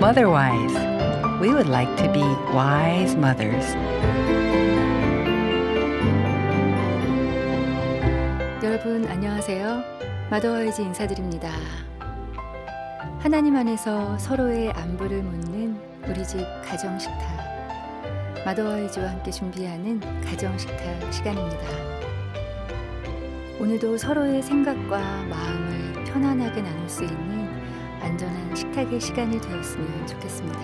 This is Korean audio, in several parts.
Motherwise. We would like to be wise mothers. 여러분 안녕하세요. 마더와이즈 인사드립니다. 하나님 안에서 서로의 안부를 묻는 우리 집 가정식탁. 마더와이즈와 함께 준비하는 가정식탁 시간입니다. 오늘도 서로의 생각과 마음을 편안하게 나눌 수 있는 안전한 식탁의 시간이 되었으면 좋겠습니다.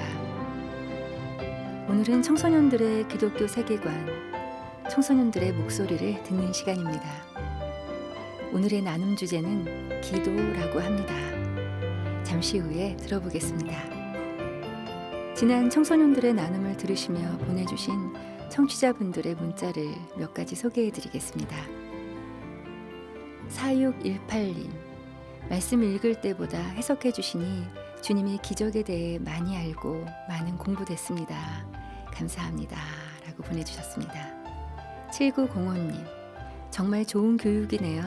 오늘은 청소년들의 기독교 세계관, 청소년들의 목소리를 듣는 시간입니다. 오늘의 나눔 주제는 기도라고 합니다. 잠시 후에 들어보겠습니다. 지난 청소년들의 나눔을 들으시며 보내주신 청취자분들의 문자를 몇 가지 소개해드리겠습니다. 4618님, 말씀 읽을 때보다 해석해 주시니 주님의 기적에 대해 많이 알고 많은 공부됐습니다. 감사합니다. 라고 보내주셨습니다. 7905님, 정말 좋은 교육이네요.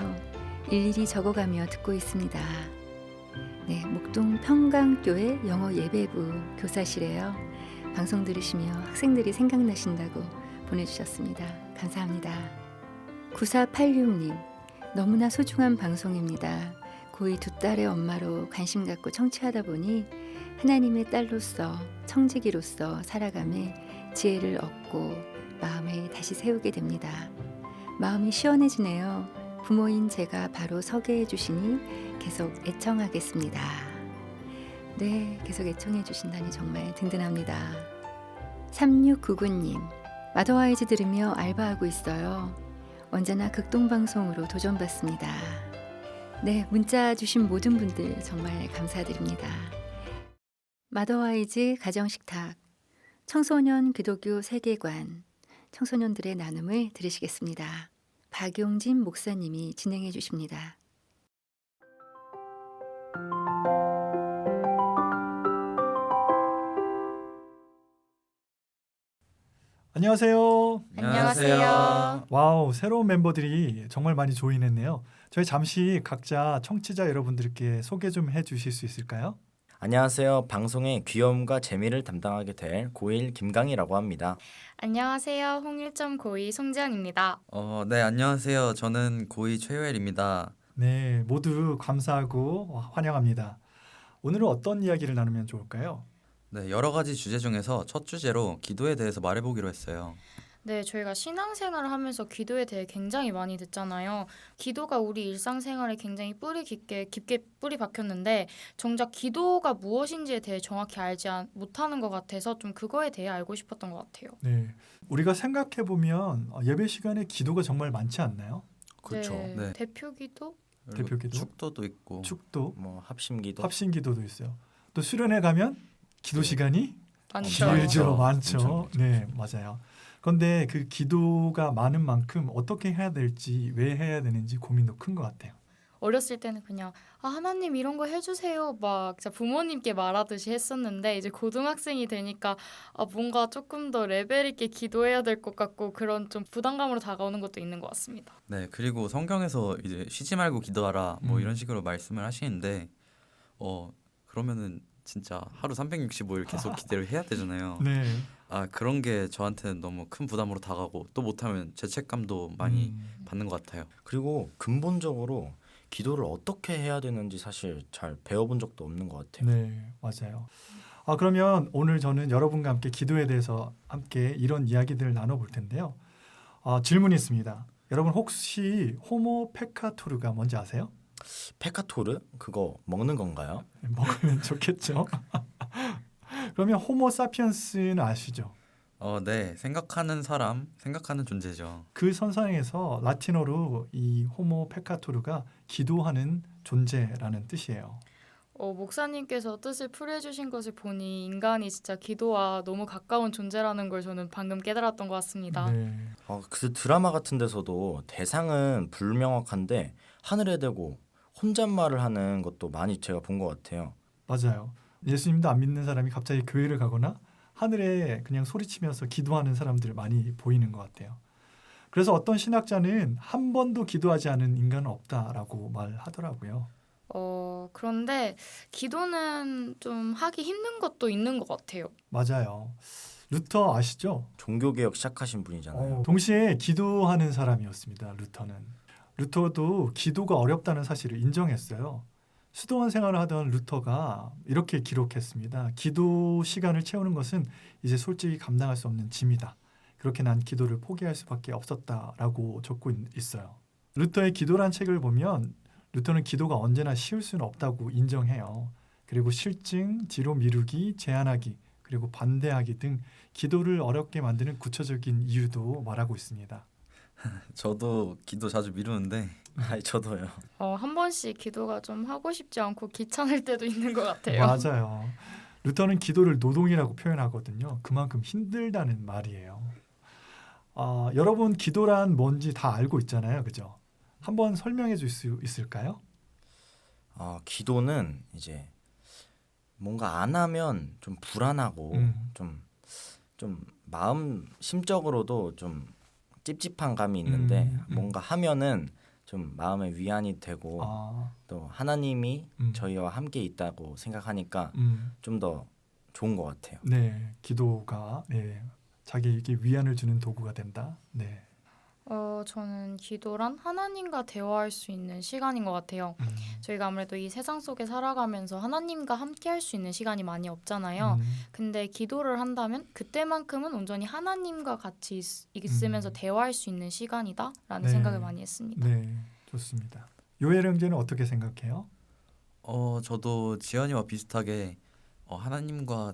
일일이 적어가며 듣고 있습니다. 네, 목동 평강교회 영어 예배부 교사시래요. 방송 들으시며 학생들이 생각나신다고 보내주셨습니다. 감사합니다. 9486님, 너무나 소중한 방송입니다. 고2 두 딸의 엄마로 관심 갖고 청취하다 보니 하나님의 딸로서 청지기로서 살아감에 지혜를 얻고 마음을 다시 세우게 됩니다. 마음이 시원해지네요. 부모인 제가 바로 서게 해주시니 계속 애청하겠습니다. 네, 계속 애청해 주신다니 정말 든든합니다. 3699님, 마더와이즈 들으며 알바하고 있어요. 언제나 극동방송으로 도전받습니다. 네, 문자 주신 모든 분들 정말 감사드립니다. 마더와이즈 가정식탁, 청소년 기독교 세계관, 청소년들의 나눔을 들으시겠습니다. 박용진 목사님이 진행해 주십니다. 안녕하세요. 안녕하세요. 와우, 새로운 멤버들이 정말 많이 조인했네요. 저희 잠시 각자 청취자 여러분들께 소개 좀 해주실 수 있을까요? 안녕하세요. 방송의 귀여움과 재미를 담당하게 될 고1 김강희라고 합니다. 안녕하세요. 홍일점 고2 송지영입니다. 네, 안녕하세요. 저는 고2 최효엘입니다. 네, 모두 감사하고 환영합니다. 오늘은 어떤 이야기를 나누면 좋을까요? 네, 여러 가지 주제 중에서 첫 주제로 기도에 대해서 말해보기로 했어요. 네, 저희가 신앙생활을 하면서 기도에 대해 굉장히 많이 듣잖아요. 기도가 우리 일상생활에 굉장히 깊게 뿌리 박혔는데 정작 기도가 무엇인지에 대해 정확히 알지 못하는 것 같아서 좀 그거에 대해 알고 싶었던 것 같아요. 네, 우리가 생각해 보면 예배 시간에 기도가 정말 많지 않나요? 그렇죠. 네, 네. 대표기도? 그리고 대표기도? 축도도 있고 축도, 뭐 합심기도. 합심기도도 있어요. 또 수련회 가면 기도 시간이 많죠. 길죠, 많죠. 엄청 네, 맞아요. 그런데 그 기도가 많은 만큼 어떻게 해야 될지, 왜 해야 되는지 고민도 큰 것 같아요. 어렸을 때는 그냥 하나님 이런 거 해주세요 막 진짜 부모님께 말하듯이 했었는데 이제 고등학생이 되니까 뭔가 조금 더 레벨 있게 기도해야 될 것 같고 그런 좀 부담감으로 다가오는 것도 있는 것 같습니다. 네, 그리고 성경에서 이제 쉬지 말고 기도하라 뭐 이런 식으로 말씀을 하시는데 그러면은 진짜 하루 365일 계속 기도를 해야 되잖아요. 네. 그런 게 저한테는 너무 큰 부담으로 다가고 또 못하면 죄책감도 많이 받는 것 같아요. 그리고 근본적으로 기도를 어떻게 해야 되는지 사실 잘 배워본 적도 없는 것 같아요. 네, 맞아요. 그러면 오늘 저는 여러분과 함께 기도에 대해서 함께 이런 이야기들을 나눠볼 텐데요. 질문이 있습니다. 여러분 혹시 호모 페카토르가 뭔지 아세요? 페카토르? 그거 먹는 건가요? 먹으면 좋겠죠. 그러면 호모 사피엔스는 아시죠? 네, 생각하는 사람, 생각하는 존재죠. 그 선상에서 라틴어로 이 호모 페카토르가 기도하는 존재라는 뜻이에요. 목사님께서 뜻을 풀이해주신 것을 보니 인간이 진짜 기도와 너무 가까운 존재라는 걸 저는 방금 깨달았던 것 같습니다. 네. 그 드라마 같은 데서도 대상은 불명확한데 하늘에 대고 혼잣말을 하는 것도 많이 제가 본 것 같아요. 맞아요. 예수님도 안 믿는 사람이 갑자기 교회를 가거나 하늘에 그냥 소리치면서 기도하는 사람들 많이 보이는 것 같아요. 그래서 어떤 신학자는 한 번도 기도하지 않은 인간은 없다라고 말하더라고요. 그런데 기도는 좀 하기 힘든 것도 있는 것 같아요. 맞아요. 루터 아시죠? 종교개혁 시작하신 분이잖아요. 동시에 기도하는 사람이었습니다. 루터는. 루터도 기도가 어렵다는 사실을 인정했어요. 수도원 생활을 하던 루터가 이렇게 기록했습니다. 기도 시간을 채우는 것은 이제 솔직히 감당할 수 없는 짐이다. 그렇게 난 기도를 포기할 수밖에 없었다라고 적고 있어요. 루터의 기도란 책을 보면 루터는 기도가 언제나 쉬울 수는 없다고 인정해요. 그리고 실증, 뒤로 미루기, 제한하기, 그리고 반대하기 등 기도를 어렵게 만드는 구체적인 이유도 말하고 있습니다. 저도 기도 자주 미루는데 아니, 저도요. 한 번씩 기도가 좀 하고 싶지 않고 귀찮을 때도 있는 것 같아요. 맞아요. 루터는 기도를 노동이라고 표현하거든요. 그만큼 힘들다는 말이에요. 여러분 기도란 뭔지 다 알고 있잖아요. 그죠? 한번 설명해 줄 수 있을까요? 기도는 이제 뭔가 안 하면 좀 불안하고 좀 마음 심적으로도 좀 찝찝한 감이 있는데 뭔가 하면은 좀 마음의 위안이 되고 또 하나님이 저희와 함께 있다고 생각하니까 좀 더 좋은 것 같아요. 네, 기도가 자기에게 위안을 주는 도구가 된다. 네. 저는 기도란 하나님과 대화할 수 있는 시간인 것 같아요. 저희가 아무래도 이 세상 속에 살아가면서 하나님과 함께 할 수 있는 시간이 많이 없잖아요. 근데 기도를 한다면 그때만큼은 온전히 하나님과 같이 있으면서 대화할 수 있는 시간이다라는 네. 생각을 많이 했습니다. 네, 좋습니다. 요엘 형제는 어떻게 생각해요? 저도 지연이와 비슷하게 하나님과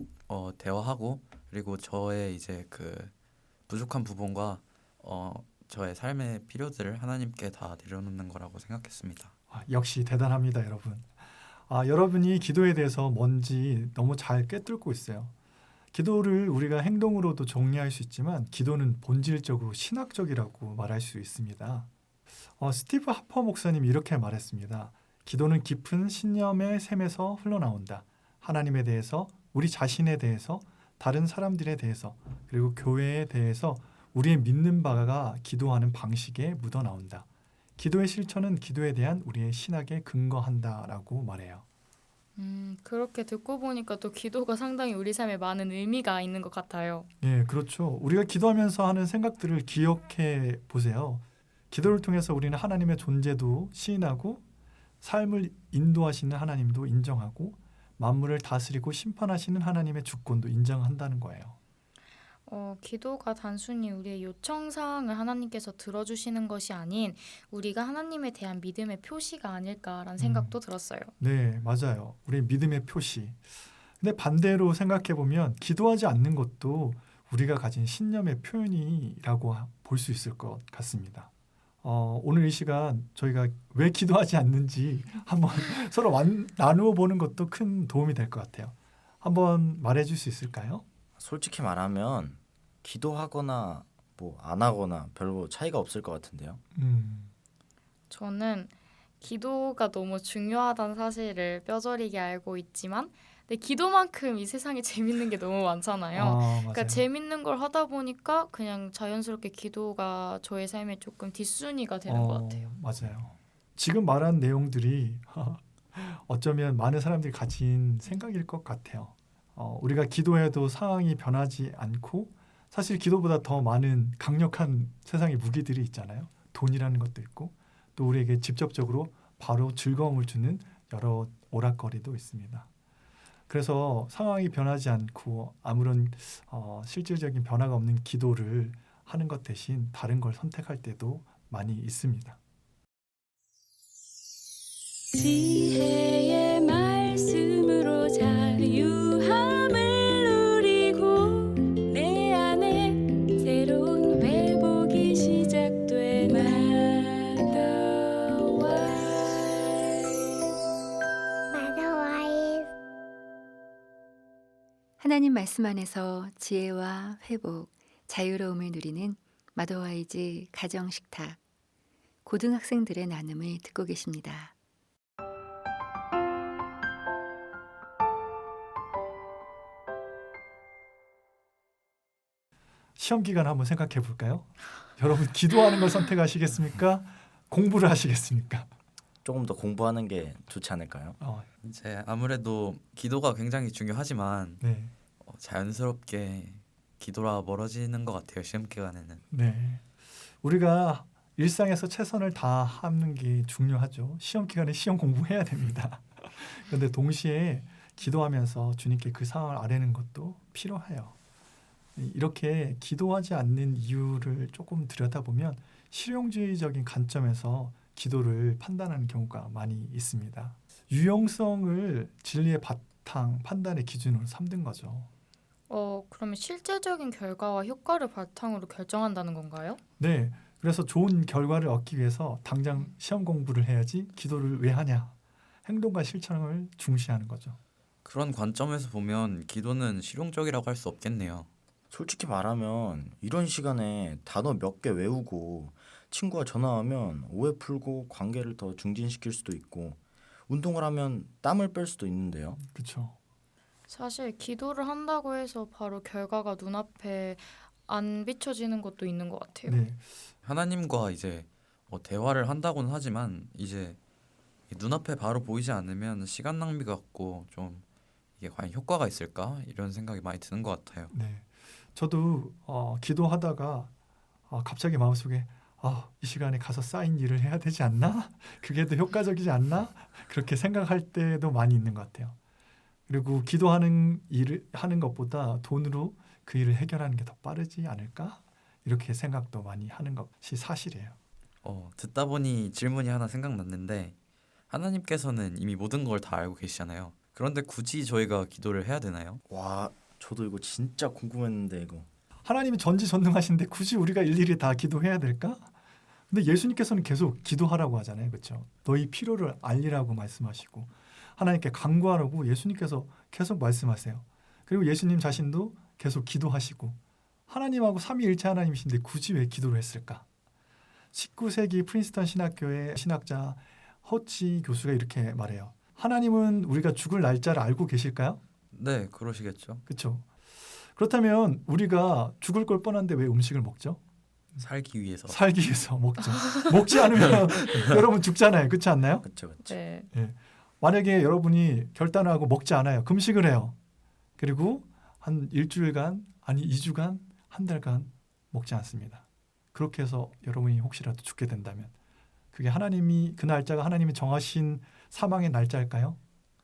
대화하고 그리고 저의 이제 그 부족한 부분과 저의 삶의 필요들을 하나님께 다 내려놓는 거라고 생각했습니다. 역시 대단합니다, 여러분. 여러분이 기도에 대해서 뭔지 너무 잘 꿰뚫고 있어요. 기도를 우리가 행동으로도 정리할 수 있지만 기도는 본질적으로 신학적이라고 말할 수 있습니다. 스티브 하퍼 목사님이 이렇게 말했습니다. 기도는 깊은 신념의 샘에서 흘러나온다. 하나님에 대해서, 우리 자신에 대해서, 다른 사람들에 대해서, 그리고 교회에 대해서 우리의 믿는 바가 기도하는 방식에 묻어나온다. 기도의 실천은 기도에 대한 우리의 신학에 근거한다라고 말해요. 그렇게 듣고 보니까 또 기도가 상당히 우리 삶에 많은 의미가 있는 것 같아요. 예, 그렇죠. 우리가 기도하면서 하는 생각들을 기억해 보세요. 기도를 통해서 우리는 하나님의 존재도 시인하고 삶을 인도하시는 하나님도 인정하고 만물을 다스리고 심판하시는 하나님의 주권도 인정한다는 거예요. 기도가 단순히 우리의 요청사항을 하나님께서 들어주시는 것이 아닌 우리가 하나님에 대한 믿음의 표시가 아닐까라는 생각도 들었어요. 네, 맞아요. 우리의 믿음의 표시. 근데 반대로 생각해 보면 기도하지 않는 것도 우리가 가진 신념의 표현이라고 볼 수 있을 것 같습니다. 오늘 이 시간 저희가 왜 기도하지 않는지 한번 서로 나누어 보는 것도 큰 도움이 될 것 같아요. 한번 말해줄 수 있을까요? 솔직히 말하면 기도하거나 뭐 안 하거나 별로 차이가 없을 것 같은데요. 저는 기도가 너무 중요하다는 사실을 뼈저리게 알고 있지만 근데 기도만큼 이 세상에 재밌는 게 너무 많잖아요. 그러니까 맞아요. 재밌는 걸 하다 보니까 그냥 자연스럽게 기도가 저의 삶에 조금 뒷순위가 되는 것 같아요. 맞아요. 지금 말한 내용들이 어쩌면 많은 사람들이 가진 생각일 것 같아요. 우리가 기도해도 상황이 변하지 않고 사실 기도보다 더 많은 강력한 세상의 무기들이 있잖아요. 돈이라는 것도 있고 또 우리에게 직접적으로 바로 즐거움을 주는 여러 오락거리도 있습니다. 그래서 상황이 변하지 않고 아무런 실질적인 변화가 없는 기도를 하는 것 대신 다른 걸 선택할 때도 많이 있습니다. 지혜의 말씀으로 자유함을 누리고 내 안에 새로운 회복이 시작돼 마더와이즈 하나님 말씀 안에서 지혜와 회복, 자유로움을 누리는 마더와이즈 가정식탁 고등학생들의 나눔을 듣고 계십니다. 시험 기간 한번 생각해 볼까요? 여러분 기도하는 걸 선택하시겠습니까? 공부를 하시겠습니까? 조금 더 공부하는 게 좋지 않을까요? 이제 아무래도 기도가 굉장히 중요하지만 네. 자연스럽게 기도라 멀어지는 것 같아요. 시험 기간에는. 네. 우리가 일상에서 최선을 다하는 게 중요하죠. 시험 기간에 시험 공부해야 됩니다. 그런데 동시에 기도하면서 주님께 그 상황을 아뢰는 것도 필요해요. 이렇게 기도하지 않는 이유를 조금 들여다보면 실용주의적인 관점에서 기도를 판단하는 경우가 많이 있습니다. 유용성을 진리의 바탕 판단의 기준으로 삼는 거죠. 그러면 실제적인 결과와 효과를 바탕으로 결정한다는 건가요? 네. 그래서 좋은 결과를 얻기 위해서 당장 시험 공부를 해야지 기도를 왜 하냐. 행동과 실천을 중시하는 거죠. 그런 관점에서 보면 기도는 실용적이라고 할 수 없겠네요. 솔직히 말하면 이런 시간에 단어 몇 개 외우고 친구가 전화하면 오해 풀고 관계를 더 중진시킬 수도 있고 운동을 하면 땀을 뺄 수도 있는데요. 그렇죠. 사실 기도를 한다고 해서 바로 결과가 눈앞에 안 비춰지는 것도 있는 것 같아요. 네. 하나님과 이제 대화를 한다고는 하지만 이제 눈앞에 바로 보이지 않으면 시간 낭비 같고 좀 이게 과연 효과가 있을까 이런 생각이 많이 드는 것 같아요. 네. 저도 기도하다가 갑자기 마음속에 이 시간에 가서 쌓인 일을 해야 되지 않나? 그게 더 효과적이지 않나? 그렇게 생각할 때도 많이 있는 것 같아요. 그리고 기도하는 일을 하는 것보다 돈으로 그 일을 해결하는 게 더 빠르지 않을까? 이렇게 생각도 많이 하는 것이 사실이에요. 듣다 보니 질문이 하나 생각났는데 하나님께서는 이미 모든 걸 다 알고 계시잖아요. 그런데 굳이 저희가 기도를 해야 되나요? 와, 저도 이거 진짜 궁금했는데 이거. 하나님이 전지전능하신데 굳이 우리가 일일이 다 기도해야 될까? 근데 예수님께서는 계속 기도하라고 하잖아요. 그렇죠? 너희 필요를 알리라고 말씀하시고 하나님께 간구하라고 예수님께서 계속 말씀하세요. 그리고 예수님 자신도 계속 기도하시고 하나님하고 삼위일체 하나님이신데 굳이 왜 기도를 했을까? 19세기 프린스턴 신학교의 신학자 허치 교수가 이렇게 말해요. 하나님은 우리가 죽을 날짜를 알고 계실까요? 네, 그러시겠죠. 그렇죠. 그렇다면 우리가 죽을 걸 뻔한데 왜 음식을 먹죠? 살기 위해서. 살기 위해서 먹죠. 먹지 않으면 여러분 죽잖아요. 그렇지 않나요? 그렇죠, 그렇죠. 네. 만약에 여러분이 결단을 하고 먹지 않아요. 금식을 해요. 그리고 한 일주일간, 아니 2주간, 한 달간 먹지 않습니다. 그렇게 해서 여러분이 혹시라도 죽게 된다면 그게 하나님이 그 날짜가 하나님이 정하신 사망의 날짜일까요?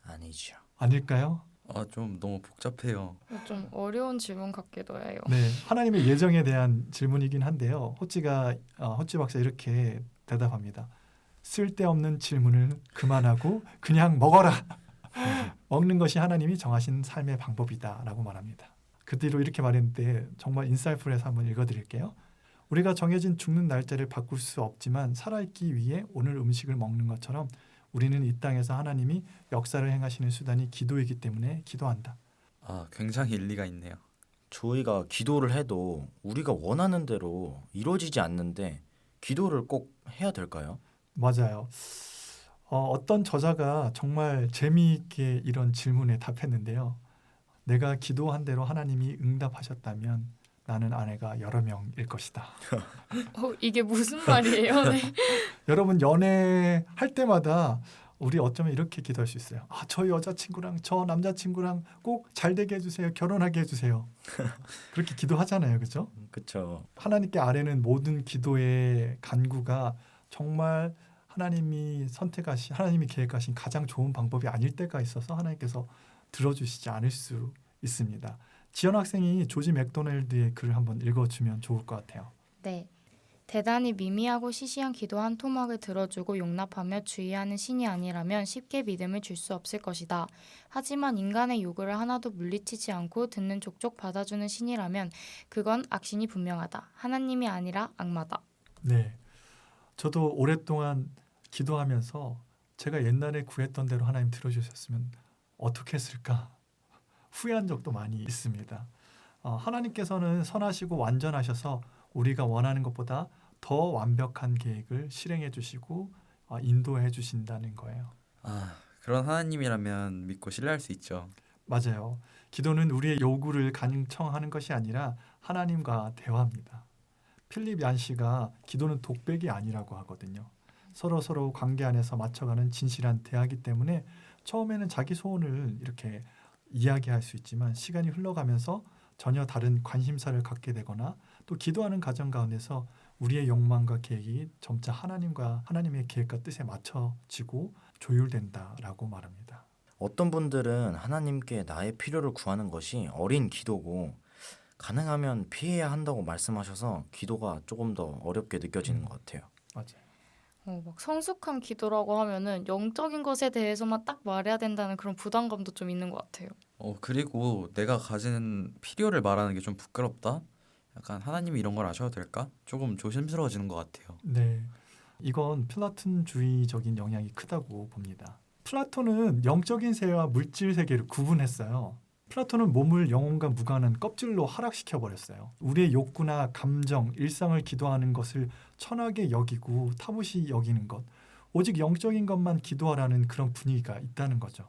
아니죠. 아닐까요? 좀 너무 복잡해요. 좀 어려운 질문 같기도 해요. 네, 하나님의 예정에 대한 질문이긴 한데요. 허치 박사 이렇게 대답합니다. 쓸데없는 질문을 그만하고 그냥 먹어라. 먹는 것이 하나님이 정하신 삶의 방법이다라고 말합니다. 그 뒤로 이렇게 말했는데 정말 인사이풀해서 한번 읽어드릴게요. 우리가 정해진 죽는 날짜를 바꿀 수 없지만 살아있기 위해 오늘 음식을 먹는 것처럼 우리는 이 땅에서 하나님이 역사를 행하시는 수단이 기도이기 때문에 기도한다. 굉장히 일리가 있네요. 저희가 기도를 해도 우리가 원하는 대로 이루어지지 않는데 기도를 꼭 해야 될까요? 맞아요. 어떤 저자가 정말 재미있게 이런 질문에 답했는데요. 내가 기도한 대로 하나님이 응답하셨다면 나는 아내가 여러 명일 것이다. 이게 무슨 말이에요? 네. 여러분 연애할 때마다 우리 어쩌면 이렇게 기도할 수 있어요. 저 여자친구랑 저 남자친구랑 꼭 잘 되게 해주세요. 결혼하게 해주세요. 그렇게 기도하잖아요. 그렇죠? 그렇죠. 하나님께 아뢰는 모든 기도의 간구가 정말 하나님이 하나님이 계획하신 가장 좋은 방법이 아닐 때가 있어서 하나님께서 들어주시지 않을 수 있습니다. 지연 학생이 조지 맥도날드의 글을 한번 읽어주면 좋을 것 같아요. 네. 대단히 미미하고 시시한 기도 한 토막을 들어주고 용납하며 주의하는 신이 아니라면 쉽게 믿음을 줄 수 없을 것이다. 하지만 인간의 요구를 하나도 물리치지 않고 듣는 족족 받아주는 신이라면 그건 악신이 분명하다. 하나님이 아니라 악마다. 네, 저도 오랫동안 기도하면서 제가 옛날에 구했던 대로 하나님 들어주셨으면 어떻게 했을까 후회한 적도 많이 있습니다. 하나님께서는 선하시고 완전하셔서 우리가 원하는 것보다 더 완벽한 계획을 실행해 주시고 인도해 주신다는 거예요. 그런 하나님이라면 믿고 신뢰할 수 있죠. 맞아요. 기도는 우리의 요구를 간청하는 것이 아니라 하나님과 대화합니다. 필립 얀시가 기도는 독백이 아니라고 하거든요. 서로 관계 안에서 맞춰가는 진실한 대화이기 때문에 처음에는 자기 소원을 이렇게 이야기할 수 있지만 시간이 흘러가면서 전혀 다른 관심사를 갖게 되거나 또 기도하는 과정 가운데서 우리의 욕망과 계획이 점차 하나님의 계획과 뜻에 맞춰지고 조율된다라고 말합니다. 어떤 분들은 하나님께 나의 필요를 구하는 것이 어린 기도고 가능하면 피해야 한다고 말씀하셔서 기도가 조금 더 어렵게 느껴지는 것 같아요. 맞아요. 막 성숙한 기도라고 하면은 영적인 것에 대해서만 딱 말해야 된다는 그런 부담감도 좀 있는 것 같아요. 그리고 내가 가진 필요를 말하는 게 좀 부끄럽다? 약간 하나님이 이런 걸 아셔도 될까? 조금 조심스러워지는 것 같아요. 네, 이건 플라톤주의적인 영향이 크다고 봅니다. 플라톤은 영적인 세계와 물질 세계를 구분했어요. 플라톤은 몸을 영혼과 무관한 껍질로 하락시켜 버렸어요. 우리의 욕구나 감정, 일상을 기도하는 것을 천하게 여기고 타부시 여기는 것, 오직 영적인 것만 기도하라는 그런 분위기가 있다는 거죠.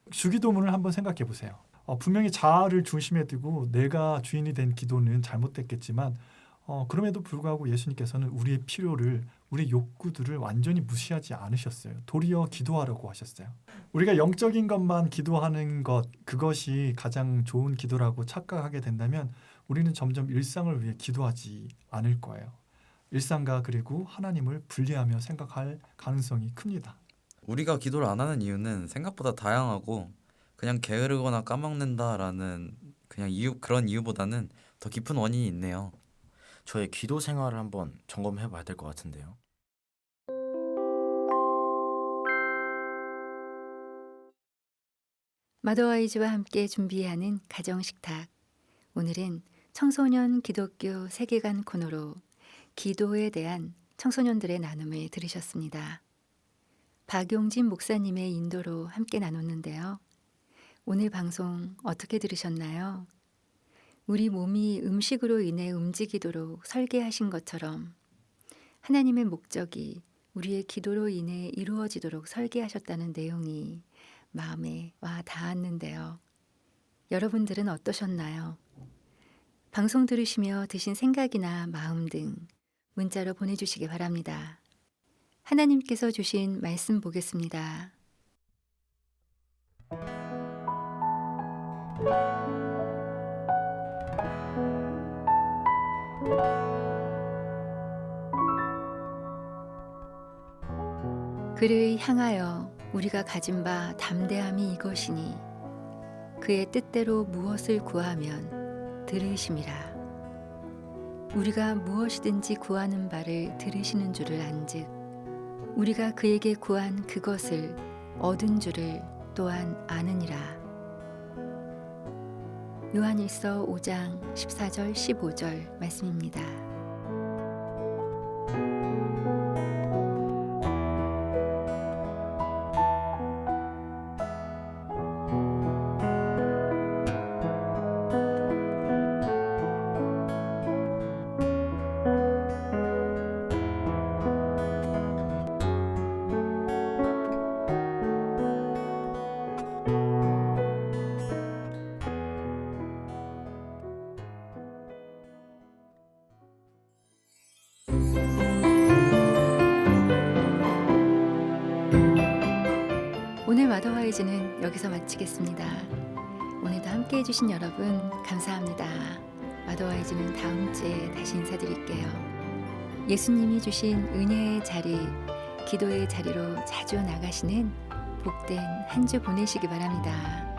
주기도문을 한번 생각해 보세요. 분명히 자아를 중심에 두고 내가 주인이 된 기도는 잘못됐겠지만 그럼에도 불구하고 예수님께서는 우리의 필요를, 우리의 욕구들을 완전히 무시하지 않으셨어요. 도리어 기도하라고 하셨어요. 우리가 영적인 것만 기도하는 것, 그것이 가장 좋은 기도라고 착각하게 된다면 우리는 점점 일상을 위해 기도하지 않을 거예요. 일상과 그리고 하나님을 분리하며 생각할 가능성이 큽니다. 우리가 기도를 안 하는 이유는 생각보다 다양하고 그냥 게으르거나 까먹는다라는 그런 이유보다는 더 깊은 원인이 있네요. 저의 기도 생활을 한번 점검해 봐야 될 것 같은데요. 마더와이즈와 함께 준비하는 가정식탁. 오늘은 청소년 기독교 세계관 코너로 기도에 대한 청소년들의 나눔을 들으셨습니다. 박용진 목사님의 인도로 함께 나눴는데요. 오늘 방송 어떻게 들으셨나요? 우리 몸이 음식으로 인해 움직이도록 설계하신 것처럼 하나님의 목적이 우리의 기도로 인해 이루어지도록 설계하셨다는 내용이 마음에 와 닿았는데요. 여러분들은 어떠셨나요? 방송 들으시며 드신 생각이나 마음 등 문자로 보내주시기 바랍니다. 하나님께서 주신 말씀 보겠습니다. 그를 향하여 우리가 가진 바 담대함이 이것이니 그의 뜻대로 무엇을 구하면 들으심이라. 우리가 무엇이든지 구하는 바를 들으시는 줄을 안즉 우리가 그에게 구한 그것을 얻은 줄을 또한 아느니라. 요한일서 5장 14절 15절 말씀입니다. 오늘 마더와이즈는 여기서 마치겠습니다. 오늘도 함께 해주신 여러분 감사합니다. 마더와이즈는 다음 주에 다시 인사드릴게요. 예수님이 주신 은혜의 자리, 기도의 자리로 자주 나가시는 복된 한 주 보내시기 바랍니다.